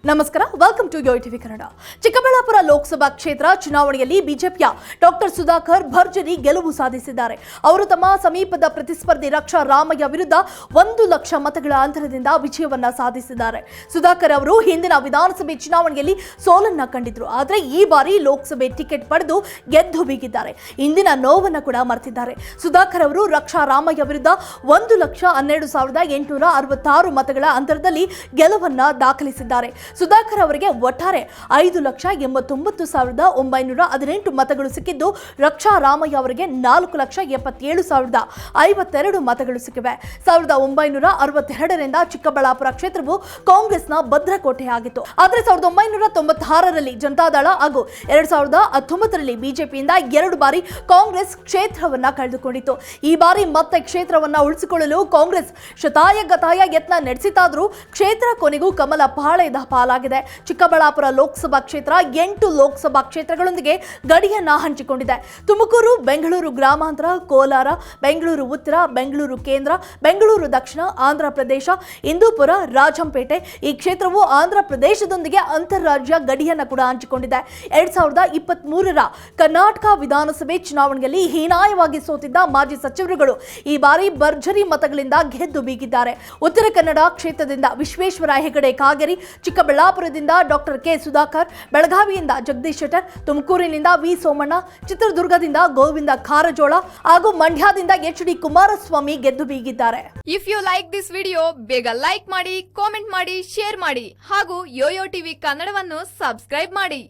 ನಮಸ್ಕಾರ, welcome to ಯೋಯ್ TV Kannada. Chikkaballapur Lok Sabha ಕ್ಷೇತ್ರ ಚುನಾವಣೆಯಲ್ಲಿ ಬಿಜೆಪಿಯ ಡಾಕ್ಟರ್ ಸುಧಾಕರ್ ಭರ್ಜರಿ ಗೆಲುವು ಸಾಧಿಸಿದ್ದಾರೆ. ಅವರು ತಮ್ಮ ಸಮೀಪದ ಪ್ರತಿಸ್ಪರ್ಧಿ ರಕ್ಷಾ ರಾಮಯ್ಯ ವಿರುದ್ಧ 1 ಲಕ್ಷ ಮತಗಳ ಅಂತರದಿಂದ ವಿಜಯವನ್ನ ಸಾಧಿಸಿದ್ದಾರೆ. ಸುಧಾಕರ್ ಅವರು ಹಿಂದಿನ ವಿಧಾನಸಭೆ ಚುನಾವಣೆಯಲ್ಲಿ ಸೋಲನ್ನ ಕಂಡಿದ್ರು. ಆದರೆ ಈ ಬಾರಿ ಲೋಕಸಭೆ ಟಿಕೆಟ್ ಪಡೆದು ಗೆದ್ದು ಬೀಗಿದ್ದಾರೆ. ಇಂದಿನ ನೋವನ್ನ ಕೂಡ ಮರೆತಿದ್ದಾರೆ. ಸುಧಾಕರ್ ಅವರು ರಕ್ಷಾ ರಾಮಯ್ಯ ವಿರುದ್ಧ 1,12,866 ಮತಗಳ ಅಂತರದಲ್ಲಿ ಗೆಲುವನ್ನ ದಾಖಲಿಸಿದ್ದಾರೆ. ಸುಧಾಕರ್ ಅವರಿಗೆ ಒಟ್ಟಾರೆ 5,89,918 ಮತಗಳು ಸಿಕ್ಕಿದ್ದು, ರಕ್ಷಾ ರಾಮಯ್ಯ ಅವರಿಗೆ 4,77,052 ಮತಗಳು ಸಿಕ್ಕಿವೆ. 1962ರಿಂದ ಚಿಕ್ಕಬಳ್ಳಾಪುರ ಕ್ಷೇತ್ರವು ಕಾಂಗ್ರೆಸ್ನ ಭದ್ರಕೋಟೆಯಾಗಿತ್ತು. ಆದರೆ 1996ರಲ್ಲಿ ಜನತಾದಳ ಹಾಗೂ 2019ರಲ್ಲಿ ಬಿಜೆಪಿಯಿಂದ 2 ಬಾರಿ ಕಾಂಗ್ರೆಸ್ ಕ್ಷೇತ್ರವನ್ನ ಕಳೆದುಕೊಂಡಿತ್ತು. ಈ ಬಾರಿ ಮತ್ತೆ ಕ್ಷೇತ್ರವನ್ನ ಉಳಿಸಿಕೊಳ್ಳಲು ಕಾಂಗ್ರೆಸ್ ಶತಾಯಗತಾಯ ಯತ್ನ ನಡೆಸಿತಾದರೂ ಕ್ಷೇತ್ರ ಕೊನೆಗೂ ಕಮಲ ಪಾಳೆಯದ ಪಾಲಾಗಿದೆ. ಚಿಕ್ಕಬಳ್ಳಾಪುರ ಲೋಕಸಭಾ ಕ್ಷೇತ್ರ 8 ಲೋಕಸಭಾ ಕ್ಷೇತ್ರಗಳೊಂದಿಗೆ ಗಡಿಯನ್ನ ಹಂಚಿಕೊಂಡಿದೆ. ತುಮಕೂರು, ಬೆಂಗಳೂರು ಗ್ರಾಮಾಂತರ, ಕೋಲಾರ, ಬೆಂಗಳೂರು ಉತ್ತರ, ಬೆಂಗಳೂರು ಕೇಂದ್ರ, ಬೆಂಗಳೂರು ದಕ್ಷಿಣ, ಆಂಧ್ರ ಪ್ರದೇಶ, ಇಂದೂಪುರ, ರಾಜಂಪೇಟೆ. ಈ ಕ್ಷೇತ್ರವು ಆಂಧ್ರ ಪ್ರದೇಶದೊಂದಿಗೆ ಅಂತಾರಾಜ್ಯ ಗಡಿಯನ್ನ ಕೂಡ ಹಂಚಿಕೊಂಡಿದೆ. 2023ರ ಕರ್ನಾಟಕ ವಿಧಾನಸಭೆ ಚುನಾವಣೆಯಲ್ಲಿ ಹೀನಾಯವಾಗಿ ಸೋತಿದ್ದ ಮಾಜಿ ಸಚಿವರುಗಳು ಈ ಬಾರಿ ಭರ್ಜರಿ ಮತಗಳಿಂದ ಗೆದ್ದು ಬೀಗಿದ್ದಾರೆ. ಉತ್ತರ ಕನ್ನಡ ಕ್ಷೇತ್ರದಿಂದ ವಿಶ್ವೇಶ್ವರ ಹೆಗಡೆ ಕಾಗೇರಿ, ಚಿಕ್ಕಬಳ್ಳಾಪುರದಿಂದ ಡಾಕ್ಟರ್ ಕೆ ಸುಧಾಕರ್, ಬೆಳಗಾವಿಯಿಂದ ಜಗದೀಶ್ ಶೆಟ್ಟರ್, ತುಮಕೂರಿನಿಂದ ವಿ ಸೋಮಣ್ಣ, ಚಿತ್ರದುರ್ಗದಿಂದ ಗೋವಿಂದ ಕಾರಜೋಳ ಹಾಗೂ ಮಂಡ್ಯದಿಂದ ಎಚ್.ಡಿ. ಕುಮಾರಸ್ವಾಮಿ ಗೆದ್ದು ಬೀಗಿದ್ದಾರೆ. If you like this video, ಬೇಗ ಲೈಕ್ ಮಾಡಿ, ಕಾಮೆಂಟ್ ಮಾಡಿ, ಶೇರ್ ಮಾಡಿ ಹಾಗೂ ಯೋಯೋ ಟಿವಿ ಕನ್ನಡವನ್ನು ಸಬ್ಸ್ಕ್ರೈಬ್ ಮಾಡಿ.